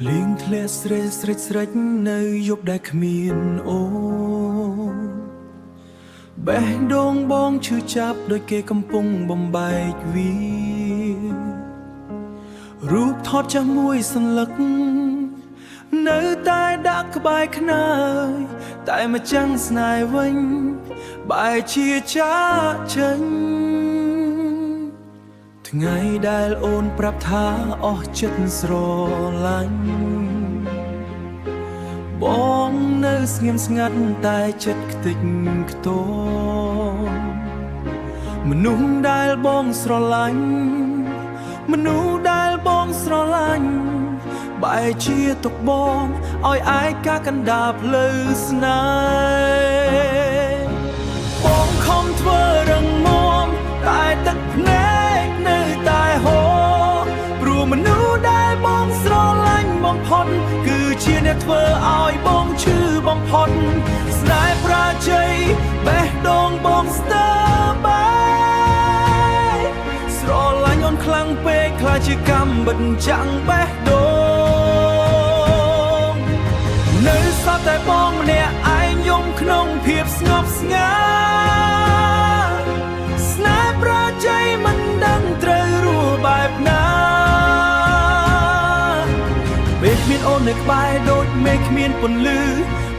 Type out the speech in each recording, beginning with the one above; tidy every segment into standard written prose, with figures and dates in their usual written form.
ភ្លៀងធ្លាក់ស្រេចនៅយប់ដែលគ្មានអូនបេះដូងបងឈឺចាប់ដោយគេកំពុងបំបែកវារូបថតចាស់មួយសន្លឹកនៅតែដាក់ក្បែរខ្នើយតែមកចាំងស្នេហ៍វិញបែរជាចាចេញថ្ងៃដែលអូនប្រាប់ថាអស់ចិត្តស្រឡាញ់បងនៅស្ងៀមស្ងាត់តែចិត្តខ្ទេចខ្ទមមនុស្សដែលបងស្រឡាញ់មនុស្សដែលបងស្រឡាញ់បែរជាទុកបងឲ្យឯកាកណ្ដាលផ្លូវស្នេហ៍បងខំធ្វើរឹងមាំតែទឹកភ្នែកនៅតែហូរព្រោះមនុស្សដែលបងស្រឡាញ់បំផុតគឺជាអ្នកធ្វើឲ្យបងឈឺបំផុតស្នេហ៍ប្រាជ័យបេះដូងបងស្ទើរបែកស្រឡាញ់អូនខ្លាំងពេកខ្លាចជាកម្មបញ្ចាំងបេះដូងនៅសតតែបងម្នាក់ឯងយំក្នុងភាពស្ងប់ស្ងាត់ស្នេហ៍ប្រាជ័យមិនដឹងត្រូវរស់បែបណាពេលគ្មានអូននៅក្បែរដូចមេឃគ្មានពន្លឺ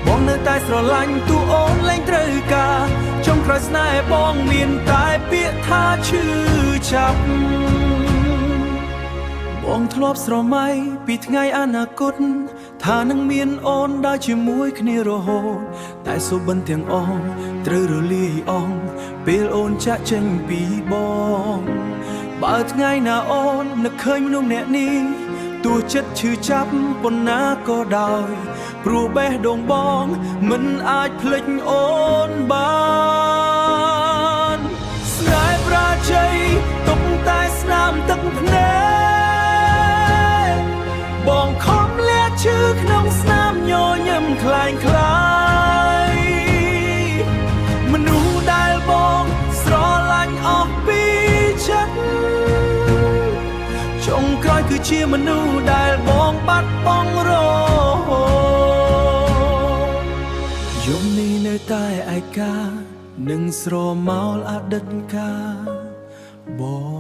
បងនៅតែស្រឡាញ់ទូអូនលែងត្រូវការចុងក្រោយស្នេហ៍បងមានតែពាក្យថាឈឺចាប់បងធ្លាប់ស្រមៃពីថ្ងៃអនាគតថានឹងមានអូនដើរជាមួយគ្នារហូតតែសុបិនទាំងអស់ត្រូវរលាយអស់ពេលអូនចាក់ចេញពីបងបើថ្ងៃណាអូននឹកឃើញមនុស្សម្នាក់នេះទោះចិត្តឈឺចាប់ប៉ុណ្ណាក៏ដោយព្រោះបេះដូងបងមិនអាចភ្លេចអូនបានស្នេហ៍ប្រាជ័យទុកតែស្នាមទឹកភ្នែកបងខំលះឈឺក្នុងស្នាមញញឹមคล้ายមនុស្សដែលបងស្រឡាញ់អស់ពីចិត្តចុងក្រោយគឺជាមនុស្សដែលបងបាត់បង់រហូតយំនេះនៅតែឯកានឹងស្រមោលអតីតកាបង